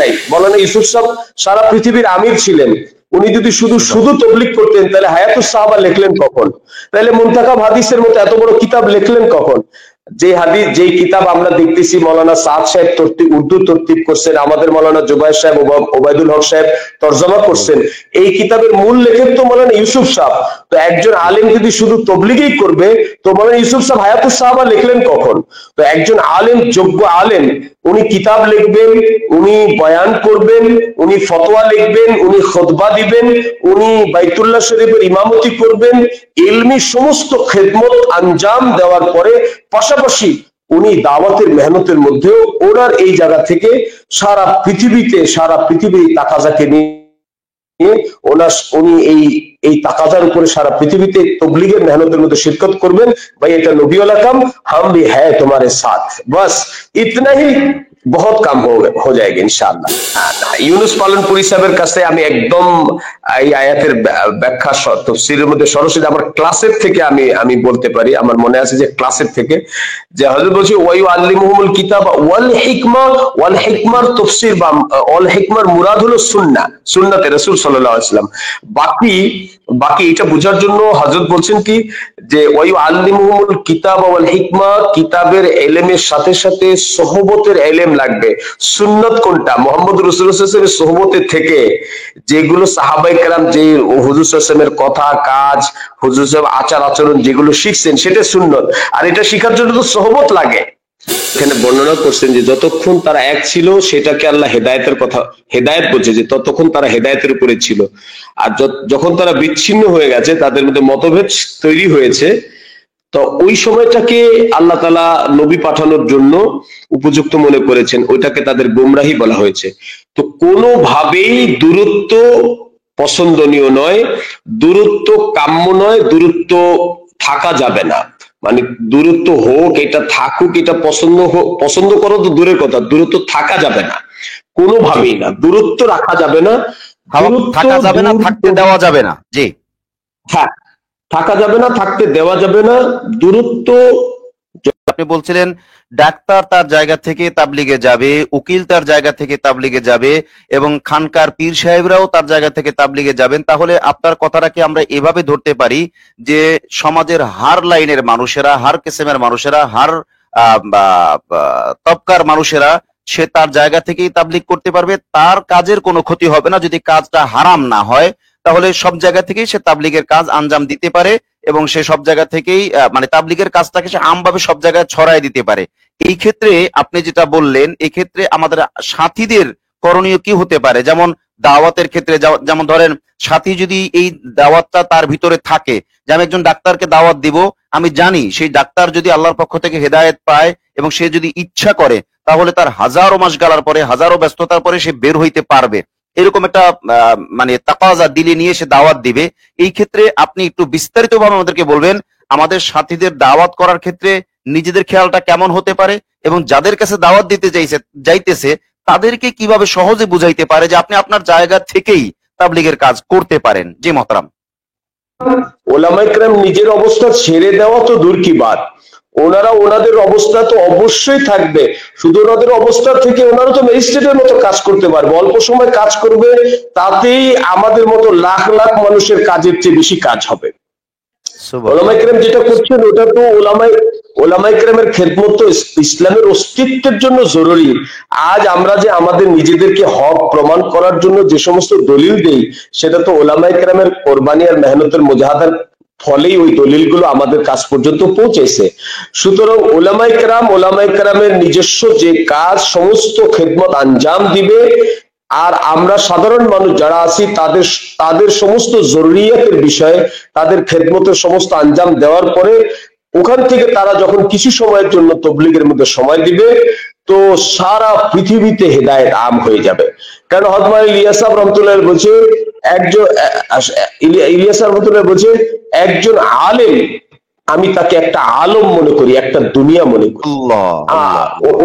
নাই। মৌলানা ইউসুফ সাহেব সারা পৃথিবীর আমির ছিলেন, উনি যদি শুধু শুধু তবলিগ করতেন তাহলে হায়াতুস সাহাবা লিখলেন কখন? তাহলে মুনতাকাব হাদিসের মতো এত বড় কিতাব লিখলেন কখন? যে হাদিস যেই কিতাব আমরা দেখতেছি মৌলানা সাদ সাহেব উর্দু তরতিব করছেন, আমাদের মৌলানা জুবাইর সাহেব ওবায়দুল হক সাহেব তরজমা করছেন, এই কিতাবের মূল লেখক তো মৌলানা ইউসুফ সাহেব। তো একজন আলেম যদি শুধু তবলিগই করবে তো মৌলানা ইউসুফ সাহেব হায়াতুস সাহাবা লিখলেন কখন? তো একজন আলেম, যোগ্য আলেম, উনি কিতাব লিখবেন, উনি বয়ান করবেন, উনি ফতোয়া লিখবেন, উনি খুতবা দিবেন, উনি বাইতুল্লাহ শরীফের ইমামতি করবেন, ইলমি সমস্ত খেদমত আঞ্জাম দেওয়ার পরে পাশাপাশি উনি দাওয়াতের মেহনতের মধ্যেও ওনার এই জায়গা থেকে সারা পৃথিবীর তাকাজাকে নিয়ে উনি এই তাকাজার উপরে সারা পৃথিবীতে তবলিগের মেহনতের মধ্যে শিরকত করবেন। ভাই এটা নবী ওয়ালা কাম, হাম ভি হ্যায় তোমারে সাথ, বাস ইতনা হি বহুত কাম হো যায়গে ইনশাআল্লাহ। ইউনুস পালনপুরি সাহেবের কাছে আমি একদম এই আয়াতের ব্যাখ্যা তাফসীরের মধ্যে সরাসরি আমার ক্লাসের থেকে আমি বলতে পারি, আমার মনে আছে যে ক্লাসের থেকে যে হযরত বলছি ওয়ায়ু আল্লিমুহুমুল কিতাব ওয়াল হিকমার তাফসীর বা ওয়াল হিকমার মুরাদ হলো সুন্নাতে রাসূল সাল্লাল্লাহু আলাইহি ওয়াসাল্লাম। বাকি এটা বোঝার জন্য হযরত বলছেন কি যে ওয়ায়ু আল্লিমুহুমুল কিতাব ওয়াল হিকমা, কিতাবের ইলমের সাথে সাথে সোহবতের ইলম লাগবে। সুন্নাত কোনটা? মুহাম্মদ রাসূলুল্লাহ সাল্লাল্লাহু আলাইহি ওয়াসাল্লামের সোহবতের থেকে যেগুলো সাহাবায়ে কেরাম যে হুজুর সাল্লাল্লাহু আলাইহি ওয়াসাল্লামের কথা কাজ, হুজুর সাহেব আচার আচরণ যেগুলো শিখছেন সেটা সুন্নাত। আর এটা শেখার জন্য তো সোহবত লাগে। এখানে বর্ণনা করছেন যে যতক্ষণ তারা এক ছিল সেটাকে আল্লাহ হেদায়েত বলছে, যে ততক্ষণ তারা হেদায়েতের উপরে ছিল। আর যখন তারা বিচ্ছিন্ন হয়ে গেছে, তাদের মধ্যে মতভেদ তৈরি হয়েছে, তো ওই সময়টাকে আল্লাহ তাআলা নবী পাঠানোর জন্য উপযুক্ত মনে করেছেন, ওইটাকে তাদের গোমরাহি বলা হয়েছে। তো কোনোভাবেই দূরত্ব পছন্দনীয় নয়, দূরত্ব কাম্য নয়, দূরত্ব থাকা যাবে না। মানে দূরত্ব হোক, এটা থাকুক, এটা পছন্দ করো তো দূরের কথা, দূরত্ব থাকা যাবে না, কোনোভাবেই না। দূরত্ব রাখা যাবে না, থাকা যাবে না, থাকতে দেওয়া যাবে না। জি হ্যাঁ, থাকা যাবে না, থাকতে দেওয়া যাবে না। দূরত্ব, আপনি বলছিলেন ডাক্তার তার জায়গা থেকে তাবলিগে যাবে, উকিল তার জায়গা থেকে তাবলিগে যাবে, এবং খানকার পীর সাহেবরাও তার জায়গা থেকে তাবলিগে যাবেন। তাহলে আপনার কথাটাকে আমরা এভাবে ধরতে পারি যে সমাজের হার লাইনের মানুষেরা, হার কিসেমের মানুষেরা, হার তবকার মানুষেরা সে তার জায়গা থেকেই তাবলিগ করতে পারবে, তার কাজের কোনো ক্ষতি হবে না যদি কাজটা হারাম না হয়। তাহলে সব জায়গা থেকেই সে তাবলিগের কাজ আঞ্জাম দিতে পারে এবং সে সব জায়গা থেকেই মানে তাবলিগের কাজটাকে সে আমভাবে সব জায়গায় ছড়াই দিতে পারে। এই ক্ষেত্রে আপনি যেটা বললেন, এই ক্ষেত্রে আমাদের সাথীদের করণীয় কি হতে পারে? যেমন দাওয়াতের ক্ষেত্রে, যেমন ধরেন সাথী যদি এই দাওয়াতটা তার ভিতরে থাকে, যে আমি একজন ডাক্তারকে দাওয়াত দিব, আমি জানি সেই ডাক্তার যদি আল্লাহর পক্ষ থেকে হেদায়েত পায় এবং সে যদি ইচ্ছা করে তাহলে তার হাজারো মাস গালার পরে, হাজারো ব্যস্ততার পরে সে বের হইতে পারবে, এরকম একটা মানে তাকাজা দিলে নিয়ে সে দাওয়াত দিবে। এই ক্ষেত্রে আপনি একটু বিস্তারিতভাবে আমাদেরকে বলবেন আমাদের সাথীদের দাওয়াত করার ক্ষেত্রে নিজেদের খেয়ালটা কেমন হতে পারে এবং যাদের কাছে দাওয়াত দিতে যাইতেছে তাদেরকে কিভাবে সহজে বুঝাইতে পারে যে আপনি আপনার জায়গা থেকেই তাবলিগের কাজ করতে পারেন। জি মহতারাম। ওলামায়ে কেরাম নিজের অবস্থা ছেড়ে দেওয়া তো দূর কি বাত, ওনারা ওনাদের অবস্থা তো অবশ্যই থাকবে। শুধু ওনাদের অবস্থা থেকে ওনারা তো ম্যাজিস্ট্রেটের মতো কাজ করতে পারবে, অল্প সময় কাজ করবে, তাতেই আমাদের মতো লাখ লাখ মানুষের কাজের চেয়ে বেশি কাজ হবে। ওলামায়ে কেরাম যেটা করছেন ওটা তো ওলামায়ে কেরামের খেদমত তো ইসলামের অস্তিত্বের জন্য জরুরি। আজ আমরা যে আমাদের নিজেদেরকে হক প্রমাণ করার জন্য যে সমস্ত দলিল দেই, সেটা তো ওলামায়ে কেরামের কোরবানি আর মেহনতের মুজাহাদার ফলেই ওই দলিলগুলো আমাদের কাছ পর্যন্ত পৌঁছেছে। সুতরাং ওলামায়ে কেরামের নিজস্ব যে কাজ, সমস্ত খেদমত আঞ্জাম দিবে, আর আমরা সাধারণ মানুষ যারা আছি তাদের সমস্ত জরুরিয়াতের বিষয়ে তাদের খেদমতের সমস্ত আঞ্জাম দেওয়ার পরে ওখান থেকে তারা যখন কিছু সময়ের জন্য তবলিগের মধ্যে সময় দিবে, তো সারা পৃথিবীতে হেদায়েত আম হয়ে যাবে। কারণ হযরত ইলিয়াস সাহেব রাহমাতুল্লাহ বলছে একজন আলেম, আমি তাকে একটা আলম মনে করি, একটা দুনিয়া মনে করি।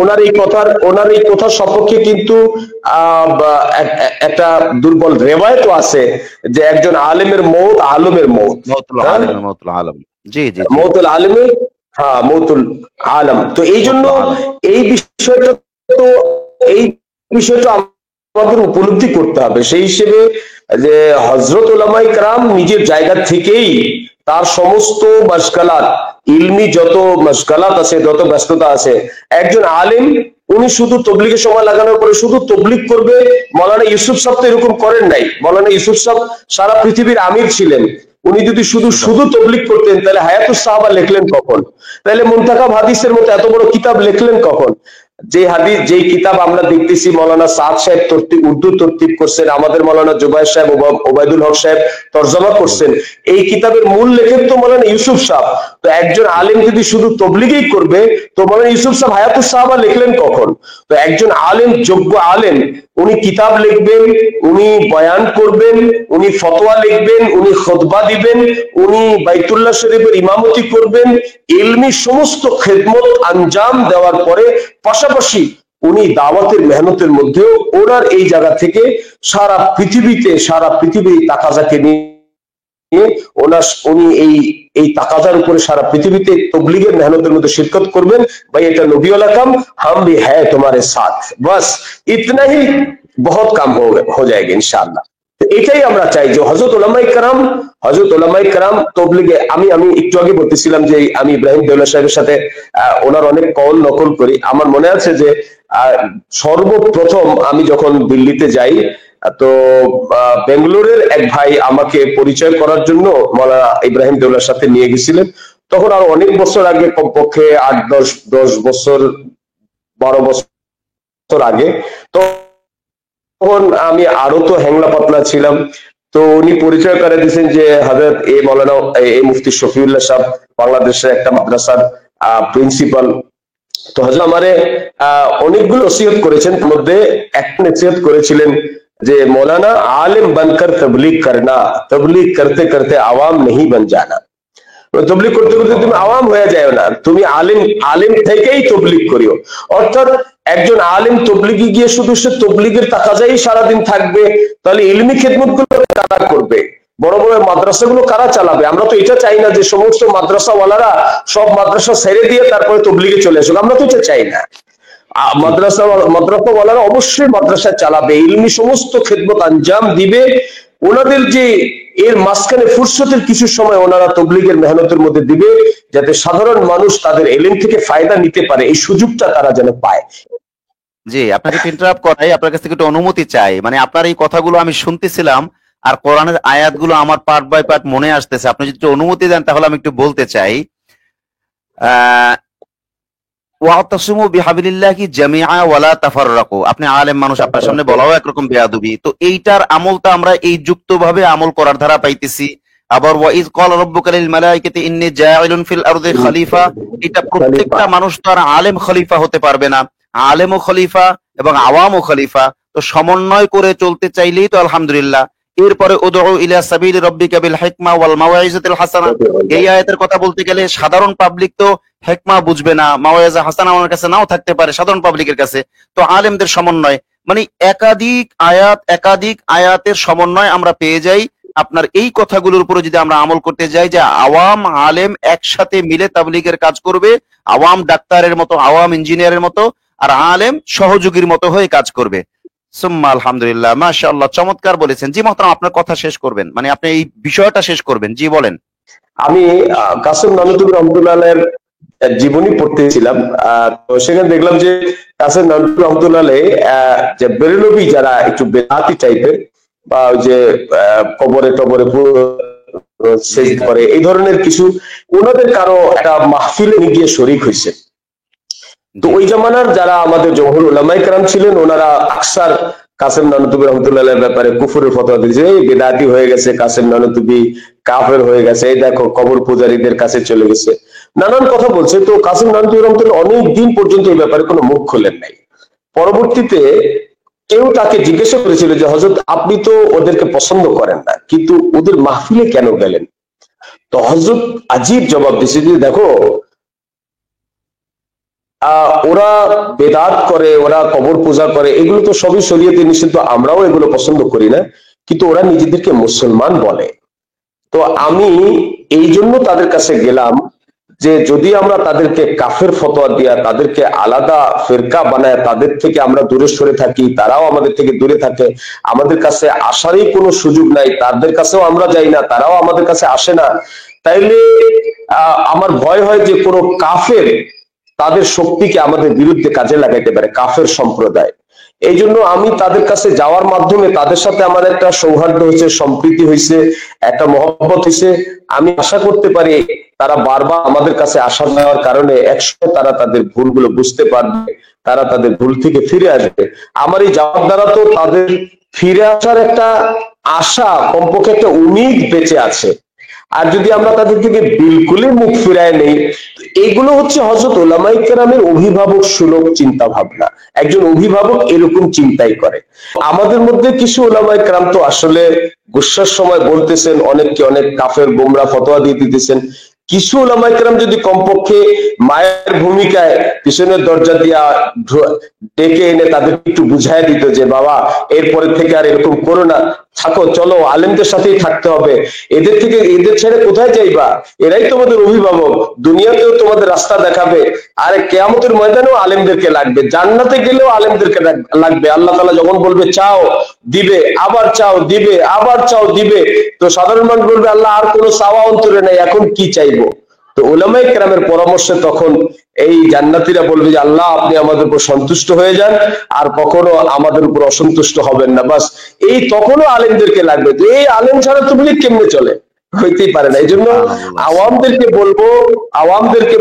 ওনার এই কথার সপক্ষে কিন্তু একটা দুর্বল রেওয়ায়েতও আছে যে একজন আলেমের মৌত আলমের মৌত, মৌতুল আলমে, হ্যাঁ মৌতুল আলম। তো এই জন্য এই বিষয়টা আমাদের উপলব্ধি করতে হবে। সেই হিসেবে যে হযরত উলামায়ে কেরাম নিজের জায়গা থেকেই তার সমস্ত মাশগালাত, ইলমি যত মাশগালাত আছে, যত ব্যস্ততা আছে, একজন আলেম উনি শুধু তবলিগে সময় লাগানোর পরে শুধু তবলিগ করবে। মাওলানা ইউসুফ সাহেব তো এরকম করেন নাই। মাওলানা ইউসুফ সাহেব সারা পৃথিবীর আমির ছিলেন। উনি যদি শুধু শুধু তবলিগ করতেন তাহলে হায়াতুস সাহাবা লিখলেন কখন? তাহলে মুনতাকাব হাদিসের মতো এত বড় কিতাব লিখলেন কখন? যে হাদিস, যেই কিতাব আমরা দেখতেছি মৌলানা সাদ সাহেব উর্দু তরতিব করছেন, আমাদের মৌলানা জুবাইর সাহেব, ওবায়দুল হক সাহেব তরজমা করছেন, এই কিতাবের মূল লেখক তো মৌলানা ইউসুফ সাহেব। তো একজন আলেম যদি শুধু তবলিগই করবে তো মৌলানা ইউসুফ সাহেব হায়াতুস সাহাবা লিখলেন কখন? তো একজন আলেম, যোগ্য আলেম, উনি কিতাব লিখবেন, উনি বয়ান করবেন, উনি ফতোয়া লিখবেন, উনি খুতবা দিবেন, উনি বাইতুল্লাহ শরীফের ইমামতি করবেন, ইলমি সমস্ত খেদমত আঞ্জাম দেওয়ার পরে পাশাপাশি উনি দাওয়াতের মেহনতের মধ্যেও ওনার এই জায়গা থেকে সারা পৃথিবীর তাকাজাকে নিয়ে উনি এই তাকাজার উপরে সারা পৃথিবীতে তবলিগের মেহনতের মধ্যে শিরকত করবেন। ভাই এটা নবী ওয়ালা কাম, হাম ভি হ্যায় তোমারে সাথ, বাস ইতনা হি বহুত কাম হো যায়গে ইনশাআল্লাহ। এটাই আমরা চাই যে হযরত উলামায়ে কেরাম তবলিগে, আমি একটু আগে বলতেছিলাম যে আমি ইব্রাহিম দেওলা সাহেবের সাথে ওনার অনেক কল নকল করি। আমার মনে আছে যে সর্বপ্রথম আমি যখন দিল্লিতে যাই তো বেঙ্গালুরের এক ভাই আমাকে পরিচয় করার জন্য মাওলানা ইব্রাহিম দেওলার সাথে নিয়ে গেছিলেন। তখন আরো অনেক বছর আগে, কমপক্ষে 8-10 বছর 12 বছর আগে, তো তখন আমি আরো তো হ্যাংলা পাতলা ছিলাম। তো উনি পরিচয় করে দিয়েছেন যে হযরত মাওলানা মুফতি শফিউল্লাহ সাহেব বাংলাদেশের একটা মাদ্রাসার প্রিন্সিপাল। তো হযরত আমারে অনেকগুলো নসিহত করেছেন, তার মধ্যে একটা নসিহত করেছিলেন যে মৌলানা আলেম বনকর তবলীগ করনা, তবলীগ করতে করতে আওয়াম नहीं बन जाना। তবলিগ করতে করতে তুমি আওয়াম হয়ে যাও না, তুমি আলেম থেকেই তবলিগ করিও। অর্থাৎ একজন আলেম তবলিগে গিয়ে শুধু সে তবলিগের তাকাজাই সারাদিন থাকবে, তাহলে ইলমি খেদমত গুলো কারা করবে? বড় বড় মাদ্রাসাগুলো কারা চালাবে? আমরা তো এটা চাই না যে সমস্ত মাদ্রাসাওয়ালারা সব মাদ্রাসা ছেড়ে দিয়ে তারপরে তবলিগে চলে আসুক, আমরা তো এটা চাই না। মাদ্রাসাওয়ালারা অবশ্যই মাদ্রাসা চালাবে, ইলমি সমস্ত খেদমত আঞ্জাম দিবে। ওনাদের যে এর মাঝখানে ফুরসতের কিছু সময় ওনারা তবলিগের মেহনতের মধ্যে দিবে, যাতে সাধারণ মানুষ তাদের এলেম থেকে ফায়দা নিতে পারে, এই সুযোগটা তারা যেন পায়। জি, আপনাকে ইন্টারাপ্ট করাই, আপনার কাছ থেকে একটু অনুমতি চাই। মানে আপনার এই কথাগুলো আমি শুনতেছিলাম আর কোরআনের আয়াতগুলো আমার পার্ট বাই পার্ট মনে আসতেছে। আপনি যদি একটু অনুমতি দেন তাহলে আমি একটু বলতে চাই। ওয়াতাসিমু বিহাবিলিল্লাহি জামিআ ওয়ালা তাফাররাকু। আপনি আলেম মানুষ, আপনার সামনে বলাও একরকম বেয়াদবি। তো এইটার আমলটা আমরা এই যুক্তভাবে আমল করার ধারা পাইতেছি। আবার ওয়াইজ ক্বালা রাব্বুকা লিল মালাইকাতি ইন্নী জাইলুন ফিল আরদি খলিফা, এটা প্রত্যেকটা মানুষ তো আর আলেম খলিফা হতে পারবে না। আলেমও খলিফা এবং আওয়ামও খলিফা, তো সমন্বয় করে চলতে চাইলেই তো আলহামদুলিল্লাহ। এরপরে উদউ ইলা সাবিলি রাব্বিকা বিল হিকমা ওয়াল মাওয়াইজাতিল হাসানা, এই আয়াতের কথা বলতে গেলে সাধারণ পাবলিক তো হেকমা বুঝবে না, মাওয়াইজা হাসানা আমার কাছে নাও থাকতে পারে সাধারণ পাবলিকের কাছে। তো আলেমদের সমন্বয় মানে একাধিক আয়াতের সমন্বয় আমরা পেয়ে যাই। আপনার এই কথাগুলোর উপরে যদি আমরা আমল করতে যাই যে আওয়াম আলেম একসাথে মিলে তাবলীগের কাজ করবে, আওয়াম ডাক্তারের মতো, আওয়াম ইঞ্জিনিয়ারের মতো, আর আলেম সহযোগীর মতো হয়ে কাজ করবে। সুম্মা আলহামদুলিল্লাহ, মাশাআল্লাহ, চমৎকার বলেছেন। জি মহতারাম, আপনার কথা শেষ করবেন, মানে আপনি এই বিষয়টা শেষ করবেন। জি বলেন। আমি কাসেম নানুতুবি রহমতুল্লাহের জীবনী পড়তেছিলাম, তো সেখানে দেখলাম যে কাসেম নানুতুবি রহমতুল্লাহ যে বেরেলভি যারা একটু বেদাতি টাইপের বা ওই যে কবরে টবরে শেষ করে এই ধরনের কিছু, ওনাদের কারো একটা মাহফিলে গিয়ে শরীক হয়েছে। তো ওই জামানার যারা আমাদের জমহুর উলামায়ে কেরাম ছিলেন, ওনারা আকসার কাসেম নানুতুবি রহমতুল্লাহের ব্যাপারে কুফরের ফতোয়া দিয়েছে, এই বেদাতি হয়ে গেছে, কাসেম নানুতুবি কাফের হয়ে গেছে, এই দেখো কবর পূজারীদের কাছে চলে গেছে, নানান কথা বলছে। তো কাসেম নানুতুবি রহমতুল্লাহ অনেক দিন পর্যন্ত এই ব্যাপারে কোনো মুখ খোলেন নাই। পরবর্তীতে কেউ তাকে জিজ্ঞাসা করেছিল যে হযরত আপনি তো ওদেরকে পছন্দ করেন না, কিন্তু ওদের মাহফিলে কেন গেলেন? তো হযরত আজীব জবাব দিয়েছে যে দেখো, ওরা বেদাত করে, ওরা কবর পূজা করে, এগুলো তো সবই শরীয়তে নিষিদ্ধ, আমরাও এগুলো পছন্দ করি না, কিন্তু ওরা নিজেদেরকে মুসলমান বলে। তো আমি এই জন্য তাদের কাছে গেলাম যে যদি আমরা তাদেরকে কাফের ফতোয়া দিয়া, তাদেরকে আলাদা ফিরকা বানায়, তাদের থেকে আমরা দূরে সরে থাকি, তারাও আমাদের থেকে দূরে থাকে, আমাদের কাছে আসারই কোনো সুযোগ নাই, তাদের কাছেও আমরা যাই না, তারাও আমাদের কাছে আসে না, তাইলে আমার ভয় হয় যে কোনো কাফের তাদের শক্তিকে আমাদের বিরুদ্ধে কাজে লাগাইতে পারে, কাফের সম্প্রদায়। এই জন্য আমি তাদের কাছে যাওয়ার মাধ্যমে তাদের সাথে আমার একটা সৌহার্দ্য হয়েছে, সম্প্রীতি হয়েছে, একটা মহব্বত হয়েছে। আমি আশা করতে পারি তারা বারবার আমাদের কাছে আসা যাওয়ার কারণে একসময় তারা তাদের ভুলগুলো বুঝতে পারবে, তারা তাদের ভুল থেকে ফিরে আসবে। আমার এই যাওয়ার দ্বারা তো তাদের ফিরে আসার একটা আশা, কমপক্ষে একটা উম্মিদ বেঁচে আছে। আর যদি আমরা তাদের থেকে বিলকুলই মুখ ফিরায় নেই, এগুলো হচ্ছে হযরত উলামায়ে কেরামের অভিভাবক সুলভ চিন্তা ভাবনা। একজন অভিভাবক এরকম চিন্তাই করে। আমাদের মধ্যে কিছু উলামায়ে কেরাম তো আসলে গুসার সময় বলতেছেন, অনেককে অনেক কাফের গোমরা ফতোয়া দিয়ে দিতেছেন। কিছু উলামায়ে কেরাম যদি কমপক্ষে মায়ের ভূমিকায় পিছনের দরজা দিয়া ডেকে এনে তাদেরকে একটু বুঝাই দিত যে বাবা এরপরে থেকে আর এরকম করো না, থাকো, চলো, আলেমদের সাথেই থাকতে হবে, এদের থেকে, এদের ছেড়ে কোথায় যাইবা, এরাই তোমাদের অভিভাবক, দুনিয়াতেও তোমাদের রাস্তা দেখাবে, আর কিয়ামতের ময়দানেও আলেমদেরকে লাগবে, জান্নাতে গেলেও আলেমদেরকে লাগবে। আল্লাহ তাআলা যখন বলবে চাও দিবে, আবার চাও দিবে, আবার চাও দিবে, তো সাধারণ মানুষ বলবে আল্লাহ আর কোনো চাওয়া অন্তরে নাই, এখন কি চাইবো? তো উলামায়ে কেরামের পরামর্শে তখন এই জান্নাতীরা বলবে যে আল্লাহ আপনি আমাদের উপর সন্তুষ্ট হয়ে যান, আর কখনো আমাদের উপর অসন্তুষ্ট হবেন না। বাস এই তখনও আলেমদেরকে লাগবে। তো এই আলেম ছাড়া তাবলীগ কেমনে চলে? হইতেই পারে না। এই জন্য আওয়ামদেরকে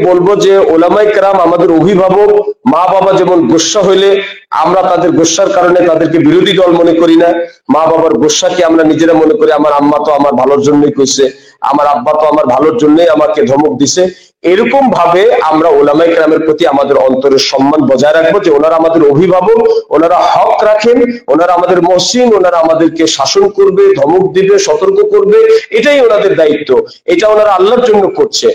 বলবো যে উলামায়ে কেরাম আমাদের অভিভাবক, মা বাবা যেমন গোস্বা হইলে আমরা তাদের গোস্বার কারণে তাদেরকে বিরোধী দল মনে করি না, মা বাবার গোস্বাকে আমরা নিজেরা মনে করি আমার আম্মা তো আমার ভালোর জন্যই কইছে, আমার আব্বা তো আমার ভালোর জন্যই আমাকে ধমক দিছে, এরকম ভাবে আমরা উলামায়ে কেরামের প্রতি আমাদের অন্তরের সম্মান বজায় রাখবো যে ওনারা আমাদের অভিভাবক, ওনারা হক রাখেন, ওনারা আমাদের মহসিন, ওনারা আমাদেরকে শাসন করবে, ধমক দিবে, সতর্ক করবে, এটাই ওনাদের দায়িত্ব, এটা ওনারা আল্লাহর জন্য করছে।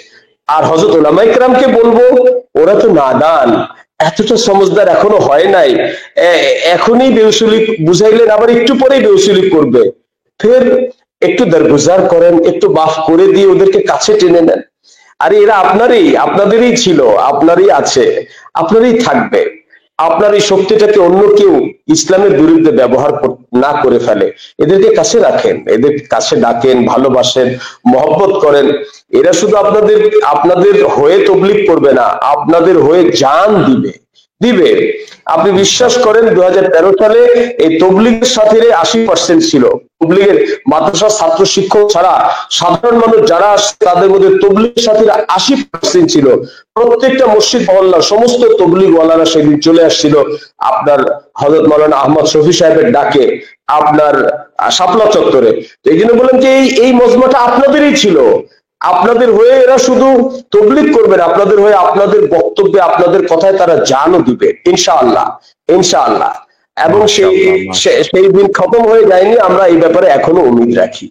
আর হযরত উলামায়ে কেরামকে বলবো ওরা তো নাদান, এতটা সমজদার এখনো হয় নাই, এখনই বেউসুলি বুঝাইলেন, আবার একটু পরেই বেউসুলি করবে, ফের একটু দরগুজার করেন, একটু মাফ করে দিয়ে ওদেরকে কাছে টেনে নেন। আরে এরা আপনাদেরই ছিল, আপনারই আছে, আপনারই থাকবে। আপনার এই শক্তিটাকে অন্য কেউ ইসলামের বিরুদ্ধে ব্যবহার না করে ফেলে, এদেরকে কাছে রাখেন, এদের কাছে ডাকেন, ভালোবাসেন, মহব্বত করেন। এরা শুধু আপনাদের হয়ে তবলিগ করবে না, আপনাদের হয়ে জান দিবে। আপনি বিশ্বাস করেন 2013 সালে এই তবলিগের সাথে 80% ছিল। তবলিগের মাদ্রাসা ছাত্র শিক্ষক ছাড়া সাধারণ মানুষ যারা আসছে তাদের মধ্যে তবলিগের সাথে 80% ছিল। প্রত্যেকটা মসজিদ মহল্লার সমস্ত তবলিগ ওয়ালারা সেদিন চলে আসছিল আপনার হযরত মাওলানা আহমদ শফি সাহেবের ডাকে আপনার শাপলা চত্বরে। তো এই জন্য বললাম যে এই মজমাটা আপনাদেরই ছিল, আপনাদের হয়ে এরা শুধু তবলিগ করবে না, আপনাদের হয়ে আপনাদের বক্তব্যে, আপনাদের কথায় তারা জানও দিবে ইনশাআল্লাহ, ইনশাআল্লাহ। এবং সেই দিন খতম হয়ে যায়নি, আমরা এই ব্যাপারে এখনো উম্মীদ রাখি।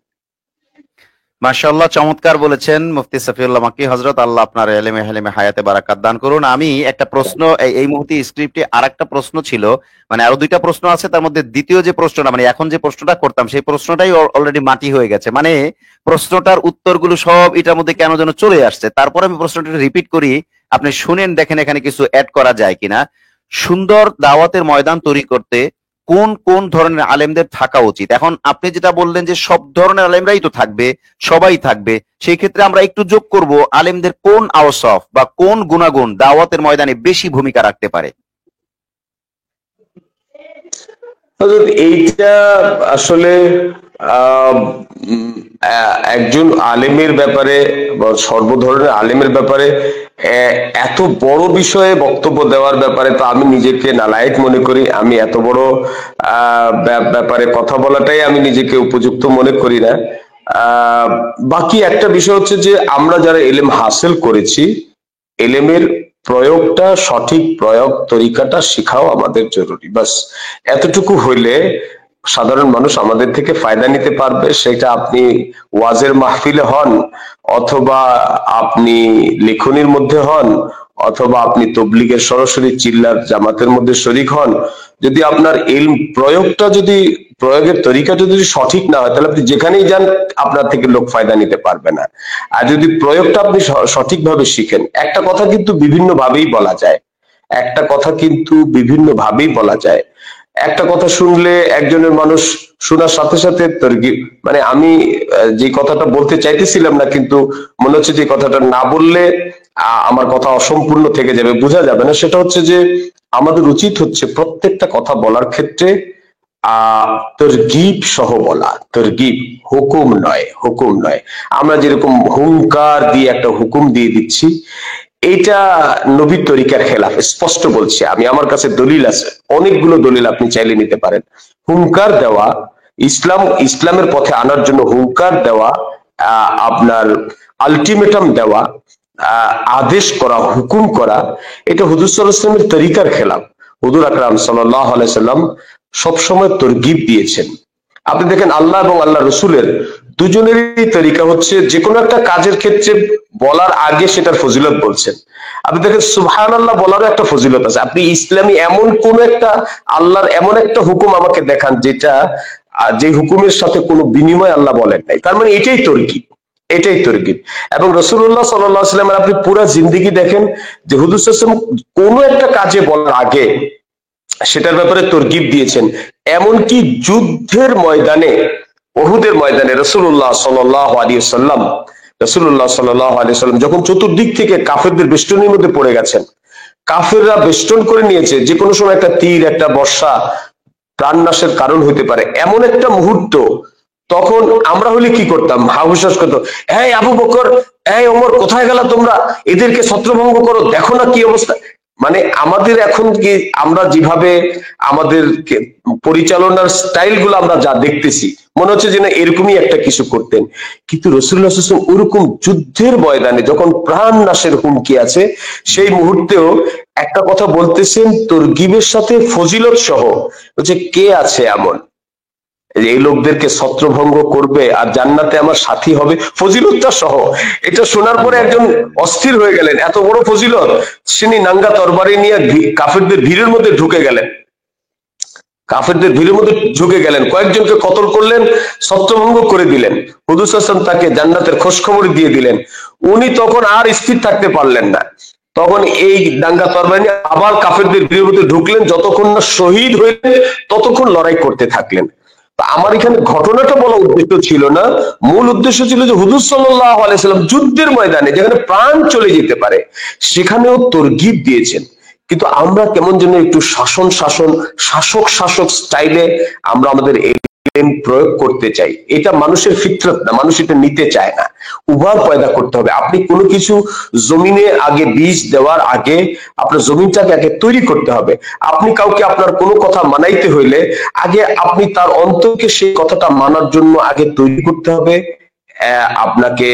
মাশাআল্লাহ, চমৎকার বলেছেন মুফতি সফিউল্লাহ মাক্কি হযরত, আল্লাহ আপনার ইলমে হালিমে হায়াতে বারাকাত দান করুন। আমি একটা প্রশ্ন, এই মুহূর্তে স্ক্রিপ্টে আরেকটা প্রশ্ন ছিল, মানে আরো দুইটা প্রশ্ন আছে, তার মধ্যে দ্বিতীয় যে প্রশ্নটা, মানে এখন যে প্রশ্নটা করতাম সেই প্রশ্নটাই অলরেডি মাটি হয়ে গেছে, মানে প্রশ্নটার উত্তরগুলো সব এটার মধ্যে কেন যেন চলে আসছে। তারপর আমি প্রশ্নটা রিপিট করি, আপনি শুনেন, দেখেন এখানে কিছু অ্যাড করা যায় কিনা। সুন্দর দাওয়াতের ময়দান তৈরি করতে কোন কোন ধরনের আলেমদের থাকা উচিত? এখন আপনি যেটা বললেন যে সব ধরনের আলেমরাই তো থাকবে, সবাই থাকবে, সেই ক্ষেত্রে আমরা একটু যোগ করব আলেমদের কোন আওসাফ বা কোন গুণাগুণ দাওয়াতের ময়দানে বেশি ভূমিকা রাখতে পারে। এইটা আসলে একজন আলেমের ব্যাপারে বা সর্বধরনের আলেমের ব্যাপারে এত বড় বিষয়ে বক্তব্য দেওয়ার ব্যাপারে তো আমি নিজেকে নালায়েক মনে করি। আমি এত বড় ব্যাপারে কথা বলাটাই আমি নিজেকে উপযুক্ত মনে করি না। বাকি একটা বিষয় হচ্ছে যে আমরা যারা এলেম হাসিল করেছি, এলেমের প্রয়োগটা, সঠিক প্রয়োগ তরিকাটা শেখাও আমাদের জরুরি। বাস এতটুকু হইলে সাধারণ মানুষ আমাদের থেকে ফায়দা নিতে পারবে। সেটা আপনি ওয়াজের মাহফিলে হন, অথবা আপনি লেখনির মধ্যে হন, অথবা আপনি তবলিগের সরাসরি চিল্লার জামাতের মধ্যে শরীক হন। যদি আপনার ইলম প্রয়োগটা যদি প্রয়োগের তরিকাটা যদি সঠিক না হয় তাহলে আপনি যেখানেই যান আপনার থেকে লোক ফায়দা নিতে পারবে না। আর যদি প্রয়োগটা আপনি সঠিকভাবে শিখেন, একটা কথা কিন্তু বিভিন্ন ভাবেই বলা যায়, একটা কথা কিন্তু বিভিন্ন ভাবেই বলা যায়। একটা কথা শুনলে একজনের মানুষ শোনার সাথে সাথে তরগিব, মানে আমি যে কথাটা বলতে চাইতেছিলাম না, কিন্তু মনে হচ্ছে যে কথাটা না বললে আমার কথা অসম্পূর্ণ থেকে যাবে, বোঝা যাবে না। সেটা হচ্ছে যে আমাদের উচিত হচ্ছে প্রত্যেকটা কথা বলার ক্ষেত্রে তরগিব সহ বলা, তরগিব, হুকুম নয়, হুকুম নয়। আমরা যেরকম হুঙ্কার দিয়ে একটা হুকুম দিয়ে দিচ্ছি, এটা নবীর তরিকার খেলাফ, স্পষ্ট বলছি আমি। আমার কাছে দলিল আছে, অনেকগুলো দলিল, আপনি চাইলে নিতে পারেন। হুঙ্কার দেওয়া, ইসলামের পথে আনার জন্য হুঙ্কার দেওয়া, আপনার আলটিমেটাম দেওয়া, আদেশ করা, হুকুম করা, এটা হুজুর সাল্লাল্লাহু আলাইহি ওয়াসাল্লামের তরিকার খেলাফ। হুজুর আকরাম সাল্লাল্লাহু আলাইহি সাল্লাম সবসময় তরগিব দিয়েছেন। আপনি দেখেন আল্লাহ এবং আল্লাহ রসুলের দুজনেরই তরিকা হচ্ছে যে কোনো একটা কাজের ক্ষেত্রে বলার আগে সেটার ফজিলত বলছেন। আপনি দেখেন সুবহানাল্লাহ বলারও একটা ফজিলত আছে। আপনি ইসলামী এমন কোন একটা, আল্লাহর এমন একটা হুকুম আমাকে দেখান যেটা, যে হুকুমের সাথে কোনো বিনিময় আল্লাহ বলেন নাই, তার মানে এটাই তরগিব, এটাই তরগিব। এবং রাসূলুল্লাহ সাল্লাল্লাহু আলাইহি ওয়াসাল্লামের আপনি পুরো জিন্দেগি দেখেন যে হুজুর সাল্লাল্লাহু আলাইহি ওয়াসাল্লাম কোনো একটা কাজে বলার আগে সেটার ব্যাপারে তরগিব দিয়েছেন। এমনকি যুদ্ধের ময়দানে, উহুদের ময়দানে রাসূলুল্লাহ সাল্লাল্লাহু আলাইহি ওয়াসাল্লাম, রাসূলুল্লাহ সাল্লাল্লাহু আলাইহি ওয়াসাল্লাম যখন চতুর্দিক থেকে কাফেরদের বেষ্টনীর মধ্যে পড়ে গেছেন, কাফেররা বেষ্টন করে নিয়েছে, যে কোনো সময় একটা তীর, একটা বর্ষা প্রাণনাশের কারণ হতে পারে, এমন একটা মুহূর্ত, তখন আমরা হলে কি করতাম? হাহুশাস করতো, এই আবু বকর, এই ওমর, কোথায় গেলা তোমরা? এদেরকে ছত্রভঙ্গ করো, দেখো না কি অবস্থা। মানে আমাদের এখন কি, আমরা যেভাবে আমাদের পরিচালনার স্টাইল গুলো আমরা যা দেখতেছি, মনে হচ্ছে যে না এরকমই একটা কিছু করতেন। কিন্তু রাসূলুল্লাহ সাল্লাল্লাহু আলাইহি ওয়াসাল্লাম ওরকম যুদ্ধের ময়দানে যখন প্রাণ নাশের হুমকি আছে, সেই মুহূর্তেও একটা কথা বলতেছেন তরগিবের সাথে, ফজিলত সহ, হচ্ছে কে আছে এমন এই লোকদেরকে ছত্রভঙ্গ করবে আর জান্নাতে আমার সাথী হবে, ফজিলতটা সহ। এটা শোনার পরে একজন অস্থির হয়ে গেলেন, এত বড় ফজিলত, তিনি নাঙ্গা তরবারি নিয়ে কাফেরদের ভিড়ের মধ্যে ঢুকে গেলেন, কাফেরদের ভিড়ের মধ্যে ঢুকে গেলেন, কয়েকজনকে কতল করলেন, ছত্রভঙ্গ করে দিলেন। হুজুর সাল্লাল্লাহু আলাইহি ওয়াসাল্লাম তাকে জান্নাতের খোঁজখবর দিয়ে দিলেন। উনি তখন আর স্থির থাকতে পারলেন না, তখন এই ডাঙ্গা তরবারি নিয়ে আবার কাফেরদের ভিড়ের মধ্যে ঢুকলেন, যতক্ষণ না শহীদ হইলেন ততক্ষণ লড়াই করতে থাকলেন। আমার এখানে ঘটনাটা বলা উদ্দেশ্য ছিল না, মূল উদ্দেশ্য ছিল যে হুজুর সাল্লাল্লাহু আলাইহি সাল্লাম যুদ্ধের ময়দানে যেখানে প্রাণ চলে যেতে পারে সেখানেও তরগিব দিয়েছেন। কিন্তু আমরা কেমন যেন একটু শাসক স্টাইলে আমরা আমাদের এলিম প্রয়োগ করতে চাই। এটা মানুষের ফিতরত না, মানুষ এটা নিতে চায় না। উভার পয়দা করতে হবে। আপনি কোনো কিছু জমিনে আগে বীজ দেওয়ার আগে আপনার জমিনটাকে আগে তৈরি করতে হবে। আপনি কাউকে আপনার কোনো কথা মানাইতে হইলে আগে আপনি তার অন্তরকে সেই কথাটা মানার জন্য আগে তৈরি করতে হবে, আপনাকে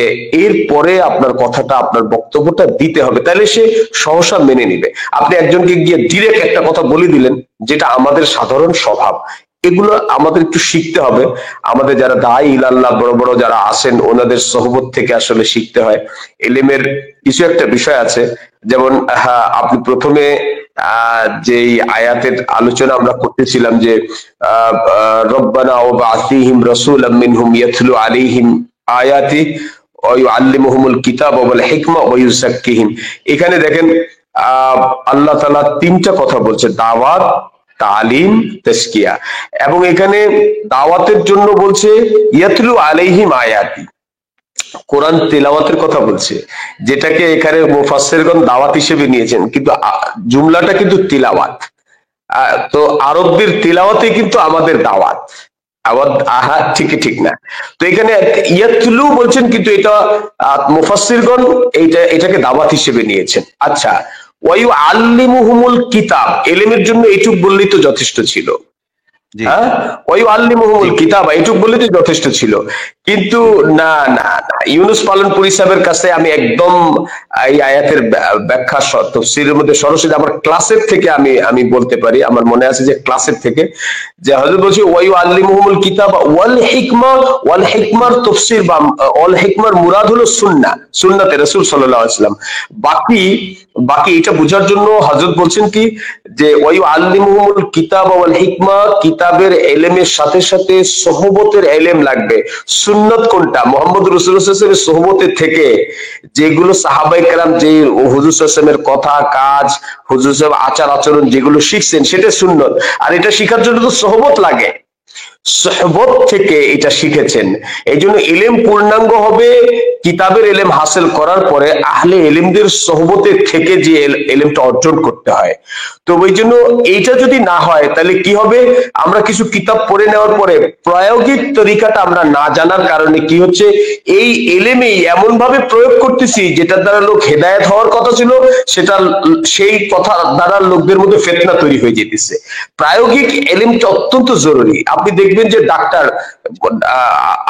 এরপরে আপনার কথাটা, আপনার বক্তব্যটা দিতে হবে, তাহলে সে সহসা মেনে নিবে। আপনি একজনকে গিয়ে ডিরেক্ট একটা কথা বলে দিলেন, যেটা আমাদের সাধারণ স্বভাব। এগুলো আমাদের একটু শিখতে হবে। আমাদের যারা দায়ী ইলাল্লাহ বড় বড় যারা আছেন, ওনাদের সোহবত থেকে আসলে শিখতে হয়। এলেমের কিছু একটা বিষয় আছে, যেমন আপনি প্রথমে যেই আয়াতের আলোচনা আমরা করতেছিলাম যে রব্বানা ওয়াবা'আসিহিম রাসূলাম মিনহুম ইয়াতলু আলাইহিম আয়াতি ওয়া ইউআল্লিমুহুমুল কিতাবা ওয়াল হিকমা ওয়া ইউযাক্কিহিম। এখানে দেখেন আল্লাহ তাআলা তিনটা কথা বলছে, দাওয়াত, তালিম, তাজকিয়া। এবং এখানে দাওয়াতের জন্য বলছে ইয়াতলু আলাইহিম আয়াতি, কোরআন তেলাওয়াতের কথা বলছে, যেটাকে এখানে মুফাসসিরগণ দাওয়াত হিসেবে নিয়েছেন, কিন্তু জুমলাটা কিন্তু তিলাওয়াত। তো আরবদের তিলাওয়াতে কিন্তু আমাদের দাওয়াত, আবার ঠিক না। তো এখানে ইয়াতলু বলছেন, কিন্তু এটা মুফাসসিরগণ এটাকে দাওয়াত হিসেবে নিয়েছেন। আচ্ছা, ওয়া ইউআল্লিমুহুমুল কিতাব, ইলমের জন্য এইটুক বললেই তো যথেষ্ট ছিল। হ্যাঁ, ওয়া ইউআল্লিমুহুমুল কিতাব এইটুক বললেই তো যথেষ্ট ছিল। কিন্তু না, ইউনুস পালনপুরি সাহেবের কাছে আমি একদম এই আয়াতের ব্যাখ্যা তাফসীরের মধ্যে সরাসরি আমার ক্লাসের থেকে আমি বলতে পারি, আমার মনে আছে যে ক্লাসের থেকে, যে হযরত বলছে ওয়া ইউআল্লিমুহুমুল কিতাব ওয়াল হিকমা, ওয়াল হিকমার তাফসীর বা ওয়াল হিকমার মুরাদ হলো সুন্নাহ, সুন্নাতে রাসূল সাল্লাল্লাহু আলাইহি ওয়াসাল্লাম। বাকি বাকি এটা বোঝার জন্য হযরত বলছেন কি যে ওয়ায়ু আল্লিমুহুমুল কিতাব ওয়াল হিকমা, কিতাবের এলেমের সাথে সাথে সোহবতের এলেম লাগবে। সুন্নত কোনটা? মুহাম্মদ রাসূলুল্লাহ সাল্লাল্লাহু আলাইহি ওয়াসাল্লামের সোহবতের থেকে যেগুলো সাহাবায়ে কেরাম যে হুজুর সাল্লাল্লাহু আলাইহি ওয়াসাল্লামের কথা কাজ, হুজুর সাহেব আচার আচরণ যেগুলো শিখছেন সেটা সুন্নত। আর এটা শেখার জন্য তো সোহবত লাগে, সোহবত থেকে এটা শিখেছেন। এই জন্য ইলম পূর্ণাঙ্গ হবে কিতাবের ইলম হাসিল করার পরে আহলে ইলমদের সোহবতে থেকে যে ইলমটা অর্জন করতে হয়। তো ওই জন্য এইটা যদি না হয় তাহলে কি হবে, আমরা কিছু কিতাব পড়ে নেওয়ার পরে প্রায়োগিক তরিকাটা আমরা না জানার কারণে কি হচ্ছে, এই ইলমেই এমন ভাবে প্রয়োগ করতেছি যেটার দ্বারা লোক হেদায়েত হওয়ার কথা ছিল, সেটা সেই কথা দ্বারা লোকদের মধ্যে ফিতনা তৈরি হয়ে যেতেছে। প্রায়োগিক ইলমটা অত্যন্ত জরুরি। আপনি দেখবেন যে ডাক্তার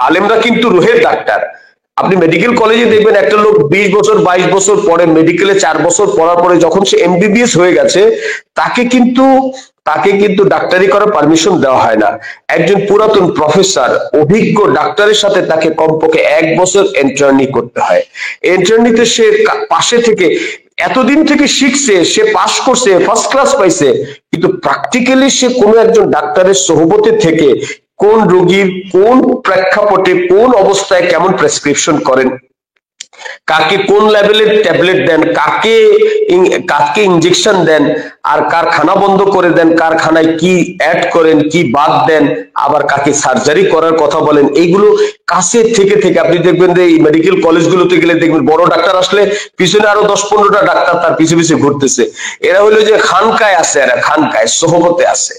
আলেমরা কিন্তু রুহের ডাক্তার। আপনি মেডিকেল কলেজে দেখবেন একটা লোক 20 বছর 22 বছর পরে, মেডিকেলে 4 বছর পড়ার পরে যখন সে এমবিবিএস হয়ে গেছে, তাকে কিন্তু ডাক্তারি করার পারমিশন দেওয়া হয় না। একজন পুরাতন প্রফেসর অভিজ্ঞ ডাক্তারের সাথে তাকে কমপক্ষে 1 বছর ইন্টার্নি করতে হয়। ইন্টার্নিতে সে পাশে থেকে এতদিন থেকে শিখছে, সে পাশ করছে, ফার্স্ট ক্লাস পাইছে, কিন্তু প্র্যাকটিক্যালি সে কোনো একজন ডাক্তারের সোহবতে থেকে কোন রোগীর কোন প্রেক্ষাপটে কোন অবস্থায় কেমন প্রেসক্রিপশন করেন, কাকে কোন লেভেলের ট্যাবলেট দেন, কাকে ইনজেকশন দেন, আর কার খানা বন্ধ করে দেন, কার খানায় কি অ্যাড করেন, কি বাদ দেন, আবার কাকে সার্জারি করার কথা বলেন, এইগুলো কাছে থেকে থেকে আপনি দেখবেন যে এই মেডিকেল কলেজগুলোতে গেলে দেখবেন বড় ডাক্তার আসলে পিছনে আরো 10-15টা ডাক্তার তার পিছু পিছু ঘুরতেছে। এরা হলো যে খানকায় আছে, এরা খানকায় সোহবতে আছে,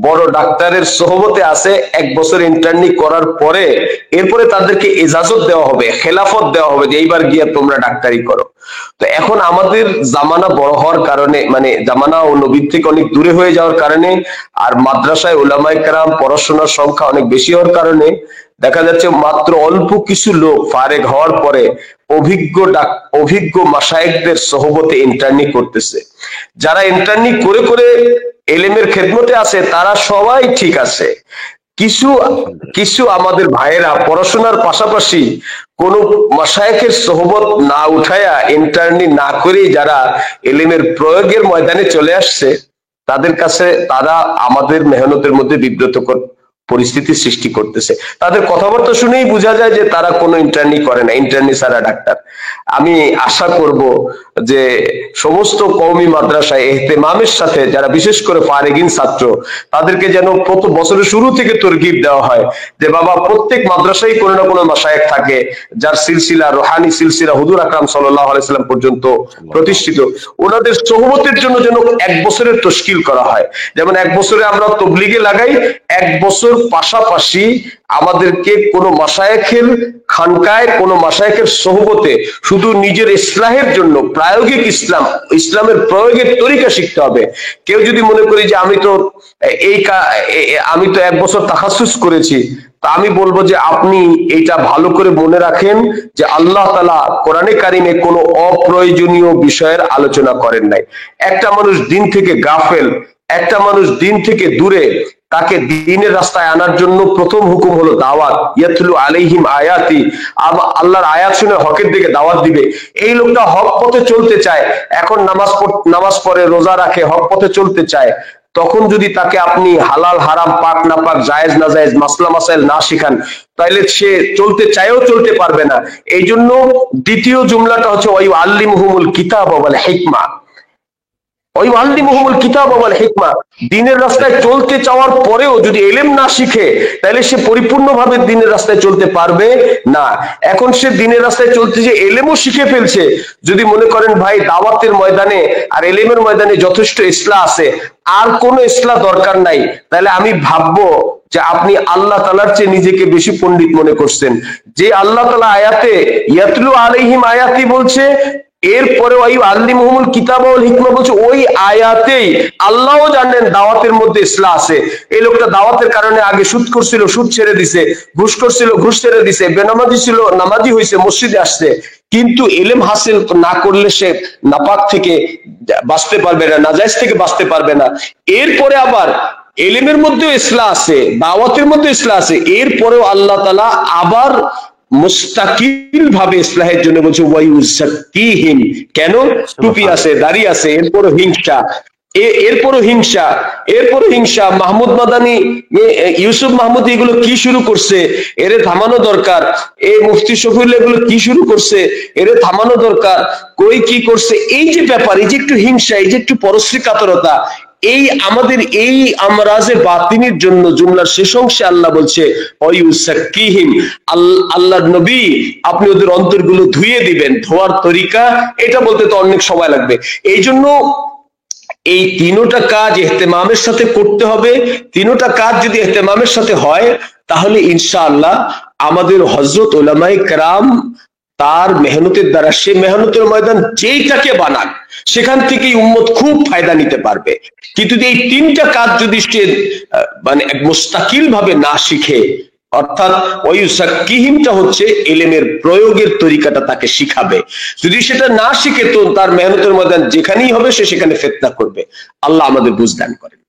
বড় ডাক্তারের সোহবতে আছে। 1 বছর ইন্টার্নি করার পরে এরপরে তাদেরকে ইজাজত দেওয়া হবে, খেলাফত দেওয়া হবে যে এইবার গিয়ে তোমরা ডাক্তারি করো। তো এখন আমাদের জামানা বড় হওয়ার কারণে, মানে জামানা ও নবীর থেকে অনেক দূরে হয়ে যাওয়ার কারণে, আর মাদ্রাসায় উলামায়ে কেরাম পড়াশোনার সংখ্যা অনেক বেশি হওয়ার কারণে দেখা যাচ্ছে মাত্র অল্প কিছু লোক ফারেগ হওয়ার পরে অভিজ্ঞ মাশায়েখদের সোহবতে ইন্টার্নি করতেছে। যারা ইন্টার্নি করে করে এলেমের খেদমতে আছে তারা সবাই ঠিক আছে। কিছু কিছু আমাদের ভাইয়েরা পড়াশোনার পাশাপাশি কোন মাশায়েখের সোহবত না উঠায়া, ইন্টার্নি না করেই যারা এলেমের প্রয়োগের ময়দানে চলে আসছে, তাদের কাছে তারা আমাদের মেহনতের মধ্যে বিব্রতকর পরিস্থিতি সৃষ্টি করতেছে। তাদের কথাবার্তা শুনেই বোঝা যায় যে তারা কোনো ইন্টার্নি করে না, ইন্টার্নি ছাড়া ডাক্তার। আমি আশা করব যে সমস্ত কওমি মাদ্রাসায় ইহতিমামের সাথে যারা বিশেষ করে ফারেগিন ছাত্র, তাদেরকে যেন প্রথম বছরের শুরু থেকে তরগিব দেওয়া হয় যে বাবা, প্রত্যেক মাদ্রাসায় কোনো না কোনো মাশায়েখ থাকে যার সিলসিলা, রুহানি সিলসিলা হুজুর আকরাম সাল্লাল্লাহু আলাইহি সাল্লাম পর্যন্ত প্রতিষ্ঠিত। ওনাদের সোহবতের জন্য যেন 1 বছরের তশকিল করা হয়। যেমন 1 বছরে আমরা তবলিগে লাগাই, 1 বছর পাশাপাশি আমাদেরকে কোন মাশায়েখের খানকায়, কোন মাশায়েখের সোহবতে শুধু নিজের ইসলাহের জন্য প্রায়োগিক ইসলামের প্রয়োগের তরিকা শিখতে হবে। কেউ যদি মনে করি যে আমি তো 1 বছর তাখাসুস করেছি, তা আমি বলবো যে আপনি এটা ভালো করে মনে রাখেন যে আল্লাহ তাআলা কোরআনে কারিমে কোনো অপ্রয়োজনীয় বিষয়ের আলোচনা করেন নাই। একটা মানুষ দিন থেকে গাফেল, একটা মানুষ দিন থেকে দূরে, তাকে দ্বীনের রাস্তায় আনার জন্য প্রথম হুকুম হলো দাওয়াত। ইয়াতলু আলাইহিম আয়াতি, আল্লাহর আয়াত শুনে হকের দিকে দাওয়াত দিবে। এই লোকটা হক পথে চলতে চায়, এখন নামাজ পড়ে, রোজা রাখে, হক পথে চলতে চায়। তখন যদি তাকে আপনি হালাল হারাম, পাক না পাক, জায়েজ না জায়েজ, মাসলা মাসাইল না শিখান, তাইলে সে চলতে চাইও চলতে পারবে না। এই জন্য দ্বিতীয় জুমলাটা হচ্ছে ওয়ায়ু আল্লিমুহুমুল কিতাব ওয়াল হিকমা। দ্বীনের রাস্তায় চলতে চাওয়ার পরেও যদি ইলম না শিখে, তাহলে সে পরিপূর্ণভাবে দ্বীনের রাস্তায় চলতে পারবে না। এখন সে দ্বীনের রাস্তায় চলতে যে ইলমও শিখে ফেলছে, যদি মনে করেন ভাই দাওয়াতের ময়দানে আর ইলমের ময়দানে যথেষ্ট ইসলাহ আছে, আর কোনো ইসলাহ দরকার নাই, তাহলে আমি ভাববো যে আপনি আল্লাহ তাআলার চেয়ে নিজেকে বেশি পণ্ডিত মনে করছেন। যে আল্লাহ তাআলা আয়াতে ইয়াতলু আলাইহিম আয়াতি বলছে, এরপরে ওই আল্লিমুহুমুল কিতাব ওয়াল হিকমা বলছে, ওই আয়াতেই আল্লাহও জানেন দাওয়াতের মধ্যে ইসলাহ আছে। এই লোকটা দাওয়াতের কারণে আগে সুদ করছিল, সুদ ছেড়ে দিছে, ঘুষ করছিল, ঘুষ ছেড়ে দিছে, বেনামাজি ছিল, নামাজি হয়েছে, মসজিদে আসছে। কিন্তু ইলম হাসিল না করলে সে নাপাক থেকে বাঁচতে পারবে না, নাজায়েজ থেকে বাঁচতে পারবে না। এরপরে আবার ইলমের মধ্যেও ইসলাহ আছে, দাওয়াতের মধ্যে ইসলাহ আছে, এরপরেও আল্লাহ তাআলা আবার মুস্তাকিল ভাবে ইসলাহের জন্য বলছে ওয়ায়ুযাক্কিহিম। কেন? টুপি আছে, দাড়ি আছে, এরপরও হিংসা, এরপরও হিংসা। মাহমুদ মাদানি, ইউসুফ মাহমুদ এগুলো কি শুরু করছে, এরে থামানো দরকার। এই মুফতি শফিউল্লাহ এগুলো কি শুরু করছে, এরে থামানো দরকার। কই কি করছে, এই যে ব্যাপার, এই যে একটু হিংসা, এই যে একটু পরশ্রী কাতরতা, এই আমাদের এই আমরাজে বাতিনির জন্য জুমলার শেষ অংশে আল্লাহ বলছে ওয়ায়ুযাক্কিহিম, আল্লাহর নবী আপনি ওদের অন্তরগুলো ধুইয়ে দিবেন। ধোয়ার তরিকা এটা বলতে তো অনেক সময় লাগবে। এই জন্য এই তিনোটা কাজ ইহতেমামের সাথে করতে হবে। তিনোটা কাজ যদি ইহতেমামের সাথে হয়, তাহলে ইনশাআল্লাহ আমাদের হযরত উলামায়ে কেরাম তার মেহনতের দ্বারা, সে মেহনতের ময়দান যেইটাকে বানাক, সেখান থেকেই উম্মত খুব ফায়দা নিতে পারবে। কিন্তু এই তিনটা কাজ যদি সে মানে মুস্তাকিল ভাবে না শিখে, অর্থাৎ ওয়ায়ুযাক্কিহিমটা হচ্ছে ইলমের প্রয়োগের তরিকাটা তাকে শিখাবে। যদি সেটা না শিখে, তো তার মেহনতের ময়দান যেখানেই হবে সে সেখানে ফিতনা করবে। আল্লাহ আমাদের বুঝদান করেন।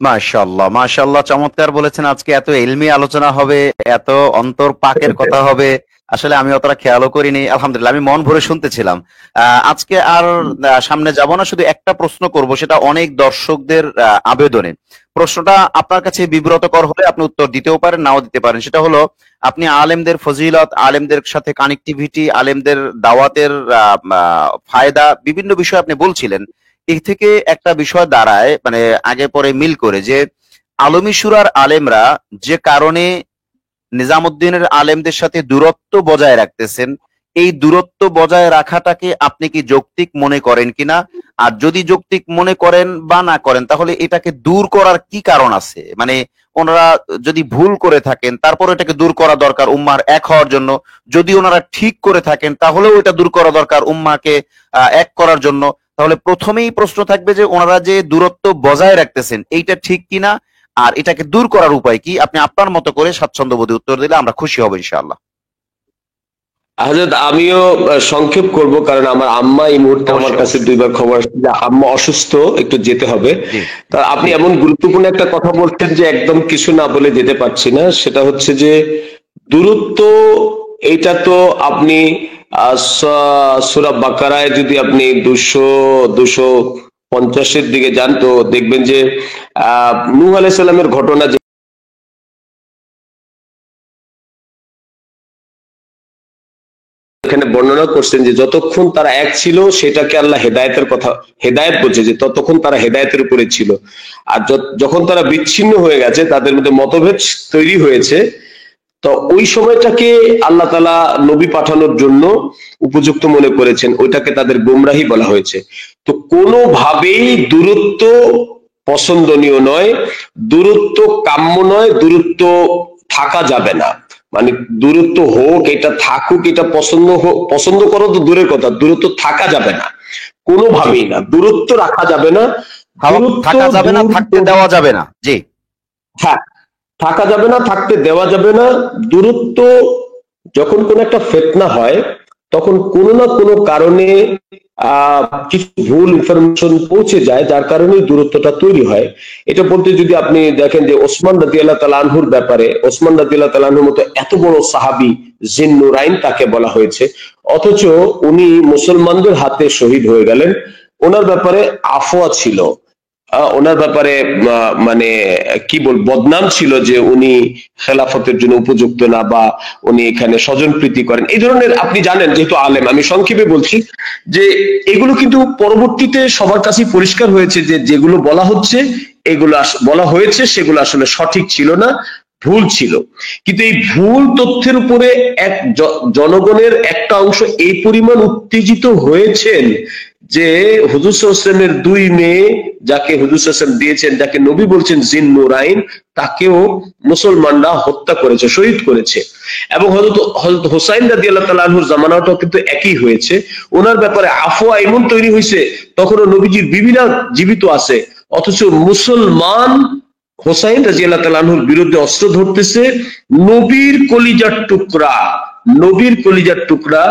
মাশাআল্লাহ, মাশাআল্লাহ, চমৎকার বলেছেন। আজকে এত ইলমি আলোচনা হবে, এত অন্তর পাকের কথা হবে, আসলে আমি অতটা খেয়ালও করিনি। আলহামদুলিল্লাহ, আমি মন ভরে শুনতেছিলাম। আজকে আর সামনে যাব না, শুধু একটা প্রশ্ন করব, সেটা অনেক দর্শকদের আবেদনে। প্রশ্নটা আপনার কাছে বিব্রতকর হলে আপনি উত্তর দিতেও পারেন, নাও দিতে পারেন। সেটা হলো, আপনি আলেমদের ফজিলত, আলেমদের সাথে কানেক্টিভিটি, আলেমদের দাওয়াতের ফায়দা, বিভিন্ন বিষয় আপনি বলছিলেন। এর থেকে একটা বিষয় দাঁড়ায়, মানে আগে পরে মিল করে, যে আলমী সুরার আলেমরা যে কারণে নিজামুদ্দিনের আলেমদের সাথে দূরত্ব বজায় রাখতেছেন, এই দূরত্ব বজায় রাখাটাকে আপনি কি যৌক্তিক মনে করেন কিনা? আর যদি যৌক্তিক মনে করেন বা না করেন, তাহলে এটাকে দূর করার কি কারণ আছে? মানে ওনারা যদি ভুল করে থাকেন, তারপর এটাকে দূর করা দরকার উম্মার এক হওয়ার জন্য। যদি ওনারা ঠিক করে থাকেন, তাহলেও এটা দূর করা দরকার উম্মাকে এক করার জন্য। তাহলে প্রথমেই প্রশ্ন থাকবে যে ওনারা যে দূরত্ব বজায় রাখতেছেন, এইটা ঠিক কিনা, আর এটাকে দূর করার উপায় কি? আপনি আপনার মতো করে স্বাচ্ছন্দ্যবোধে উত্তর দিলে আমরা খুশি হব ইনশাআল্লাহ। হযরত, আমিও সংক্ষেপ করব, কারণ আমার আম্মা এই মুহূর্তে আমার অবশ্যই, কাছে অবশ্যই। দুইবার খবর আসছে যে আম্মা অসুস্থ, একটু যেতে হবে। জি, তা আপনি জি। এমন গুরুত্বপূর্ণ একটা কথা বলছেন যে একদম কিছু না বলে যেতে পারছি না। সেটা হচ্ছে যে দূরত্ব, এইটা তো আপনি সূরা বাকারায় যদি আপনি 250 দিকে যান, তো দেখবেন যে নূহ আলাইহিস সালামের ঘটনা এখানে বর্ণনা করছেন যে যতক্ষণ তারা এক ছিল, সেটাকে আল্লাহ হেদায়েতের কথা, হেদায়েত বলছে যে ততক্ষণ তারা হেদায়েতের উপরে ছিল। আর যখন তারা বিচ্ছিন্ন হয়ে গেছে, তাদের মধ্যে মতভেদ তৈরি হয়েছে, তো ওই সময়টাকে আল্লাহ তাআলা নবী পাঠানোর জন্য উপযুক্ত মনে করেছেন, ওইটাকে তাদের গোমরাহি বলা হয়েছে। তো কোনোভাবেই দূরত্ব পছন্দনীয় নয়, দূরত্ব কাম্য নয়, দূরত্ব থাকা যাবে না। মানে দূরত্ব হোক, এটা থাকুক, এটা পছন্দ করো তো দূরের কথা, দূরত্ব থাকা যাবে না, জি, কোনোভাবেই না। দূরত্ব রাখা যাবে না, দূরত্ব থাকা যাবে না, থাকতে দূর, দেওয়া যাবে না। জি, হ্যাঁ, থাকা যাবে না, থাকতে দেওয়া যাবে না। দূরত্ব, যখন কোন একটা ফিতনা হয়, তখন কোনো না কোনো কারণে কিছু ভুল ইনফরমেশন পৌঁছে যায়, যার কারণে দূরত্বটা তৈরি হয়। এটা বলতে যদি আপনি দেখেন যে ওসমান রাদিয়াল্লাহু তাআলা আনহুর ব্যাপারে, ওসমান রাদিয়াল্লাহু তাআলা আনহুর মতো এত বড় সাহাবী, জিন্নুরাইন তাকে বলা হয়েছে, অথচ উনি মুসলমানদের হাতে শহীদ হয়ে গেলেন। ওনার ব্যাপারে আফওয়া ছিল, ওনার ব্যাপারে মানে কি বদনাম ছিল যে উনি খেলাফতের জন্য উপযুক্ত না, বা উনি এখানে স্বজনপ্রীতি করেন, এই ধরনের। আপনি জানেন, যেহেতু আলেম, আমি সংক্ষেপে বলছি যে এগুলো কিন্তু পরবর্তীতে সবার কাছে পরিষ্কার হয়েছে যে যেগুলো বলা হচ্ছে, এগুলো বলা হয়েছে, সেগুলো আসলে সঠিক ছিল না, ভুল ছিল। কিন্তু এই ভুল তথ্যের উপরে এক জনগণের একটা অংশ এই পরিমাণ উত্তেজিত হয়েছেন যে হুজুর সাল্লাল্লাহু আলাইহি ওয়াসাল্লামের দুই মেয়ে, যাকে হুজুর সাল্লাল্লাহু আলাইহি ওয়াসাল্লাম দিয়েছেন, যাকে নবী বলছেন জিন্নুরাইন, তাকেও মুসলমানরা হত্যা করেছে, শহীদ করেছে। এবং হযরত হুসাইন রাদিয়াল্লাহু তাআলা আনহুর জামানাটাও কিন্তু একই হয়েছে। ওনার ব্যাপারে আফওয়া এমন তৈরি হয়েছে, তখনও নবীজির বিবিরা জীবিত আছে, অথচ মুসলমান হোসাইন রাদিয়াল্লাহু তাআলা আনহুর বিরুদ্ধে অস্ত্র ধরতেছে। নবীর কলিজার টুকরা, নবীর কলিজার টুকরা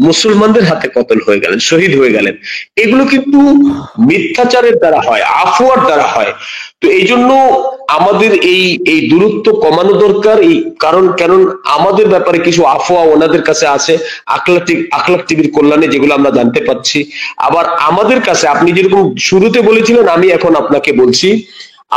মুসলমানদের হাতে কতল হয়ে গেলেন, শহীদ হয়ে গেলেন। এগুলো কিন্তু মিথ্যাচারের দ্বারা হয়, আফওয়ার দ্বারা হয়। তো এই জন্য আমাদের এই দূরত্ব কমানো দরকার। এই কারণ আমাদের ব্যাপারে কিছু আফওয়া ওনাদের কাছে আছে আখলাক টিভির কল্যাণে, যেগুলো আমরা জানতে পাচ্ছি। আবার আমাদের কাছে আপনি যেরকম শুরুতে বলেছিলেন, আমি এখন আপনাকে বলছি,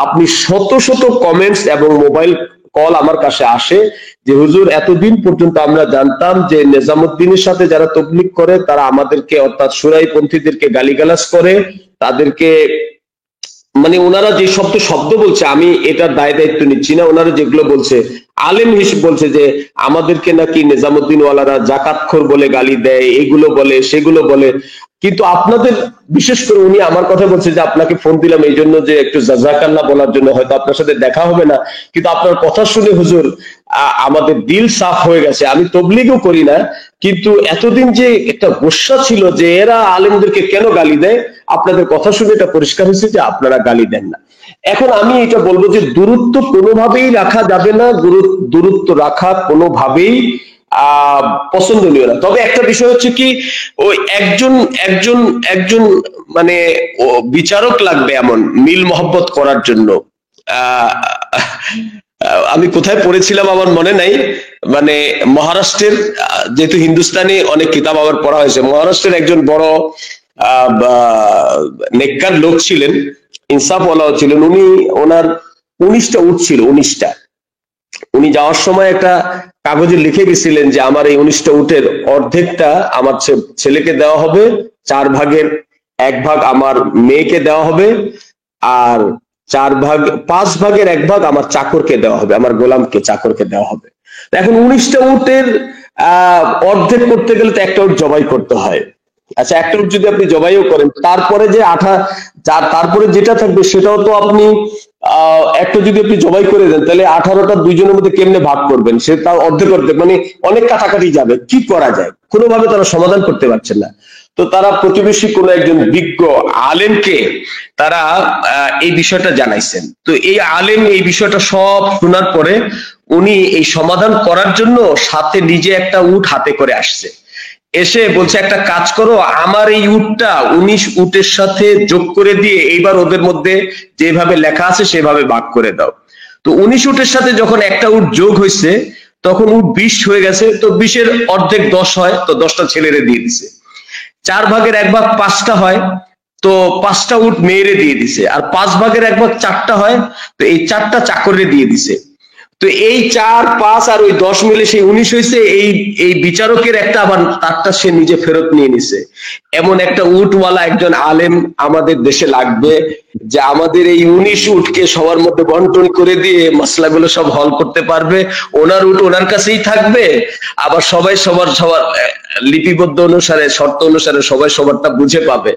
আপনি শত শত কমেন্টস এবং মোবাইল কল আমার কাছে আসে যে হুজুর, এতদিন পর্যন্ত আমরা জানতাম যে নিজামুদ্দিনের সাথে যারা তবলিগ করে তারা আমাদেরকে অর্থাৎ সুরাইপন্থীদেরকে গালিগালাজ করে, তাদেরকে মানে ওনারা যে শব্দ বলছে, আমি এটার দায়িত্ব নিচ্ছি না, ওনারা যেগুলো বলছে আলেম হিসেবে বলছে যে আমাদেরকে নাকি নিজামুদ্দিন ওয়ালারা জাকাতখোর বলে গালি দেয়, এগুলো বলে সেগুলো বলে। কিন্তু আপনাদের বিশেষ করে উনি আমার কথা বলছে যে আপনাকে ফোন দিলাম এই জন্য যে একটু জাযাকাল্লাহ বলার জন্য, হয়তো আপনার সাথে দেখা হবে না, কিন্তু আপনার কথা শুনে হুজুর আমাদের দিল সাফ হয়ে গেছে। আমি তবলিগও করি না, কিন্তু এতদিন যে একটা গোস্বা ছিল যে এরা আলেমদেরকে কেন গালি দেয়, আপনাদের কথা শুনে এটা পরিষ্কার হয়েছে যে আপনারা গালি দেন না। এখন আমি এটা বলবো যে দূরত্ব কোনোভাবেই রাখা যাবে না, দূরত্ব রাখা কোনোভাবেই পছন্দনীয় না। তবে একটা বিষয় হচ্ছে কি, ওই একজন একজন একজন মানে বিচারক লাগবে এমন মিল মহব্বত করার জন্য। আহ আমি কোথায় পড়েছিলাম আমার মনে নাই, মানে মহারাষ্ট্রের, যেহেতু হিন্দুস্তানি অনেক কিতাব আমার পড়া হয়েছে, মহারাষ্ট্রের একজন বড় নেককার লোক ছিলেন, ইনসাফওয়ালাও ছিলেন। ওনার 19টা উট ছিল, 19টা। উনি যাওয়ার সময় একটা কাগজে লিখে গেছিলেন যে আমার এই 19টা উটের অর্ধেকটা আমার ছেলেকে দেওয়া হবে, 4 ভাগের 1 ভাগ আমার মেয়েকে দেওয়া হবে, আর 5 ভাগের 1 ভাগ আমার চাকরকে দেওয়া হবে, আমার গোলামকে চাকরকে দেওয়া হবে। এখন 19টা উটের অর্ধেক করতে গেলে তো একটা উট জবাই করতে হয়। আচ্ছা, একটা উট যদি আপনি জবাইও করেন, তারপরে যে তারপরে যেটা থাকবে সেটাও তো আপনি একটা যদি আপনি জবাই করে দেন, তাহলে 18টা দুইজনের মধ্যে কেমনে ভাগ করবেন? সে তার অর্ধেক মানে অনেক কাটাকাটি যাবে। কি করা যায়? কোনোভাবে তারা সমাধান করতে পারছেন না। তো তারা প্রতিবেশী কোন একজন বিজ্ঞ আলেমকে তারা এই বিষয়টা জানাইছেন। তো এই আলেম এই বিষয়টা সব শোনার পরে উনি এই সমাধান করার জন্য সাথে নিজে একটা উট হাতে করে আসছে। এসে বলছে, একটা কাজ করো, আমার এই উটটা 19 উটের সাথে যোগ করে দিয়ে এইবার ওদের মধ্যে যেভাবে লেখা আছে সেভাবে ভাগ করে দাও। তো 19 উটের সাথে যখন একটা উট যোগ হয়েছে, তখন উট 20 হয়ে গেছে। তো 20-এর অর্ধেক 10 হয়, তো 10টা ছেলেরে দিয়ে দিছে। 4 ভাগের 1 ভাগ 5টা হয়, তো 5টা উট মেয়েরে দিয়ে দিছে। আর 5 ভাগের 1 ভাগ 4টা হয়, তো এই 4টা চাকরে দিয়ে দিছে। তো এই 4, 5 আর ওই 10 মিলে সেই 19 হয়েছে। এই বিচারকের একটা আবার তারটা সে নিজে ফেরত নিয়ে নিছে। এমন একটা উটওয়ালা একজন আলেম আমাদের দেশে লাগবে, যে আমাদের এই 19 উটকে সবার মধ্যে বন্টন করে দিয়ে মশলাগুলো সব হল করতে পারবে। ওনার উট ওনার কাছেই থাকবে, আবার সবাই সবার লিপিবদ্ধ অনুসারে, শর্ত অনুসারে সবাই সবারটা বুঝে পাবে।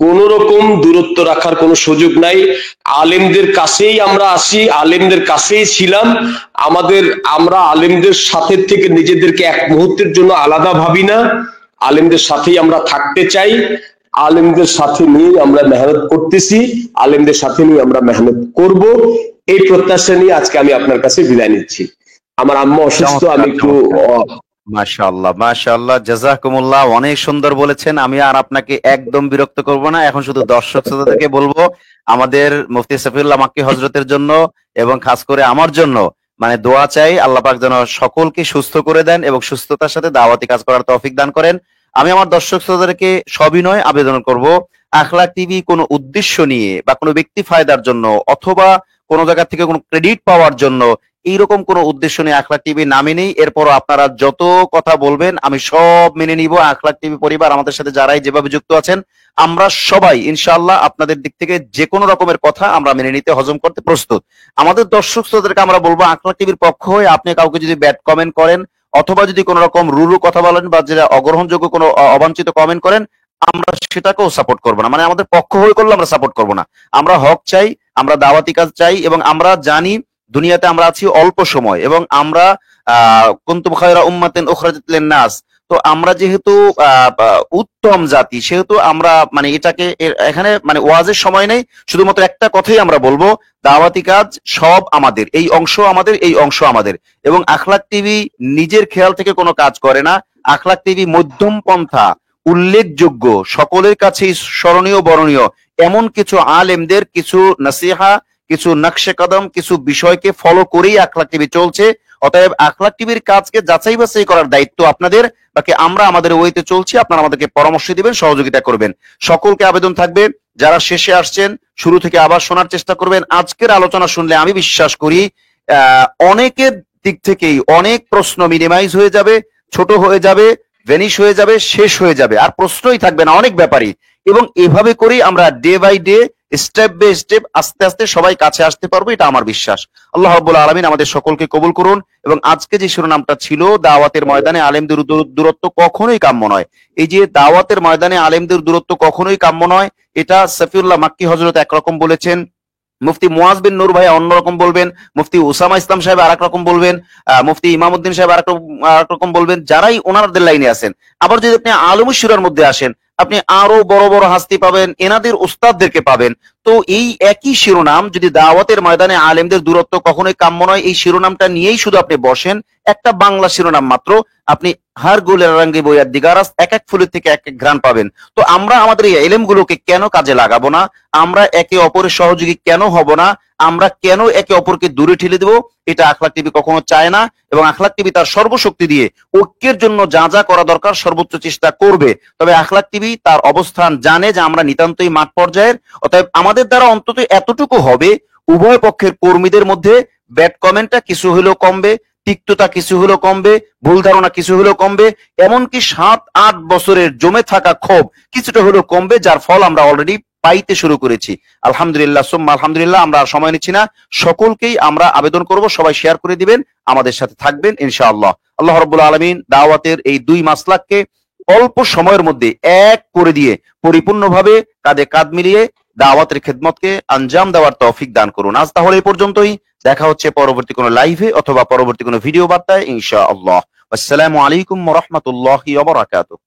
কোন রকম দূরত্ব রাখার কোনো সুযোগ নাই। আলেমদের কাছেই আমরা আসি, আলেমদের কাছেই ছিলাম। আমরা আলেমদের সাথে থেকে নিজেদেরকে এক মুহূর্তের জন্য আলাদা ভাবি না। আলেমদের সাথেই আমরা থাকতে চাই, আলেমদের সাথে নিয়ে আমরা মেহনত করতেছি, আলেমদের সাথে নিয়ে আমরা মেহনত করব। এই প্রত্যাশা নিয়ে আজকে আমি আপনার কাছে বিদায় নিচ্ছি। আমার আম্মা অসুস্থ, আমি একটু মাশাআল্লাহ মাশাআল্লাহ, জাযাকুমুল্লাহ, অনেক সুন্দর বলেছেন। আমি আর আপনাকে একদম বিরক্ত করব না। এখন শুধু দর্শক শ্রোতাদেরকে বলবো, আমাদের মুফতি সফিউল্লাহ মাক্কি হযরতের জন্য এবং খাস করে আমার জন্য মানে দোয়া চাই। আল্লাহ পাক যেন সকলকে সুস্থ করে দেন এবং সুস্থতার সাথে দাওয়াতি কাজ করার তৌফিক দান করেন। আমি আমার দর্শক শ্রোতাদেরকে সবিনয় আবেদন করব, আখলাক টিভি কোনো উদ্দেশ্য নিয়ে বা কোনো ব্যক্তি ফায়দার জন্য অথবা কোনো জায়গা থেকে কোনো ক্রেডিট পাওয়ার জন্য এইরকম কোনো উদ্দেশ্য নিয়ে আখলাক টিভি নামে নেই। এরপরও আপনারা যত কথা বলবেন আমি সব মেনে নিব। আখলাক টিভি পরিবার আমাদের সাথে যারাই যেভাবে যুক্ত আছেন, আমরা সবাই ইনশাআল্লাহ আপনাদের দিক থেকে যে কোনো রকমের কথা আমরা মেনে নিতে, হজম করতে প্রস্তুত। আমাদের দর্শক শ্রোতাদেরকে আমরা বলবো, আখলাক টিভির পক্ষ হয়ে আপনি কাউকে যদি ব্যাড কমেন্ট করেন অথবা যদি কোনো রকম রুরু কথা বলেন বা যেটা অগ্রহণযোগ্য কোনো অবাঞ্ছিত কমেন্ট করেন, আমরা সেটাকেও সাপোর্ট করবো না। মানে আমাদের পক্ষ হয়ে করলে আমরা সাপোর্ট করবো না। আমরা হক চাই, আমরা দাওয়াতি কাজ চাই, এবং আমরা জানি দুনিয়াতে আমরা আছি অল্প সময়, এবং আমরা কুনতুম খায়রা উম্মাতিন উখরাজাত লিন-নাস, তো আমরা যেহেতু উত্তম জাতি, সেহেতু আমরা মানে এটাকে এখানে মানে ওয়াজের সময় নেই। শুধুমাত্র একটা কথাই আমরা বলবো, দাওয়াতি কাজ সব আমাদের, এই অংশ আমাদের, এই অংশ আমাদের। এবং আখলাক টিভি নিজের খেয়াল থেকে কোনো কাজ করে না। আখলাক টিভি মধ্যম পন্থা, উল্লেখযোগ্য, সকলের কাছেই স্মরণীয় বরণীয় এমন কিছু আলেমদের কিছু নসিহা, কিছু নকশে কদম, কিছু বিষয়কে ফলো করেই আখলাক টিভি চলছে। অতএব আখলাক টিভির কাজকে যাচাই বাছাই করার দায়িত্ব আপনাদের, বাকি আমরা আমাদের ওয়েতে চলছি, আপনারা আমাদেরকে পরামর্শ দিবেন, সহযোগিতা করবেন। সকলকে আবেদন থাকবে, যারা শেষে আসছেন শুরু থেকে আবার শোনার চেষ্টা করবেন। আজকের আলোচনা শুনলে আমি বিশ্বাস করি অনেকের দিক থেকেই অনেক প্রশ্ন মিনিমাইজ হয়ে যাবে, ছোট হয়ে যাবে, ভ্যানিশ হয়ে যাবে, শেষ হয়ে যাবে, আর প্রশ্নই থাকবে না অনেক ব্যাপারই। এবং এভাবে করেই আমরা day by day, step by step, আস্তে আস্তে সবাই কাছে আসতে পারবো, এটা আমার বিশ্বাস। আল্লাহ রাব্বুল আলামিন আমাদের সকলকে কবুল করুন। এবং আজকে যে শিরোনামটা ছিল, দাওয়াতের ময়দানে আলেমদের দূরত্ব কখনোই কাম্য নয়। এই যে দাওয়াতের ময়দানে আলেমদের দূরত্ব কখনোই কাম্য নয়, এটা সফিউল্লাহ মাক্কি হযরত একরকম বলেছেন, মুফতি মুয়াজ বিন নূর ভাই অন্যরকম বলবেন, মুফতি ওসামা ইসলাম সাহেব আরেক রকম বলবেন, মুফতি ইমামউদ্দিন সাহেব আরেক রকম বলবেন, যারাই ওনাদের লাইনে আছেন। আবার যদি আপনি আলমুস শুরার মধ্যে আসেন, আপনি আরো বড় বড় হাস্তি পাবেন, এনাদের উস্তাদদেরকে পাবেন। তো এই একই শিরোনাম, যদি দাওয়াতের ময়দানে আলেমদের দূরত্ব কখনোই কাম্য নয়, এই শিরোনামটা নিয়েই শুধু আপনি বসেন, একটা বাংলা শিরোনাম মাত্র, আপনি হার গোলের রঙে বইয়ার দিগারাস, এক এক ফুলের থেকে এক এক ঘ্রাণ পাবেন। তো আমরা আমাদের এই এলেমগুলোকে কেন কাজে লাগাবো না? আমরা একে অপরের সহযোগী কেন হব না? আমরা কেন একে অপরকে দূরে ঠেলে দেব? এটা আখলাক টিভি কখনো চায় না। এবং আখলাক টিভি তার সর্বশক্তি দিয়ে ঐক্যের জন্য যা যা করা দরকার সর্বোচ্চ চেষ্টা করবে। তবে আখলাক টিভি তার অবস্থান জানে যে আমরা নিতান্তই মাঠ পর্যায়ের। অতএব আমাদের দ্বারা অন্তত এতটুকু হবে, উভয় পক্ষের কর্মীদের মধ্যে ব্যাড কমেন্টটা কিছু হলেও কমবে, তিক্ততা কিছু হলেও কমবে, ভুল ধারণা কিছু হলেও কমবে, এমনকি 7-8 বছরের জমে থাকা ক্ষোভ কিছুটা হলেও কমবে, যার ফল আমরা অলরেডি পাইতে শুরু করেছি। আলহামদুলিল্লাহ সুম্মা আলহামদুলিল্লাহ। আমরা আর সময় নিচ্ছি না, সকলকেই আমরা আবেদন করব, সবাই শেয়ার করে দিবেন, আমাদের সাথে থাকবেন ইনশাআল্লাহ। আল্লাহ রাব্বুল আলামিন দাওয়াতের এই দুই মাসলাককে অল্প সময়ের মধ্যে এক করে দিয়ে পরিপূর্ণভাবে কাঁধে কাঁধ মিলিয়ে দাওয়াতের খেদমতকে আঞ্জাম দেওয়ার তৌফিক দান করুন। আজ তাহলে এই পর্যন্তই, দেখা হচ্ছে পরবর্তী কোনো লাইভে অথবা পরবর্তী কোনো ভিডিও বার্তায় ইনশাআল্লাহ। আসসালামু আলাইকুম ওয়া রাহমাতুল্লাহি ওয়া বারাকাতুহু।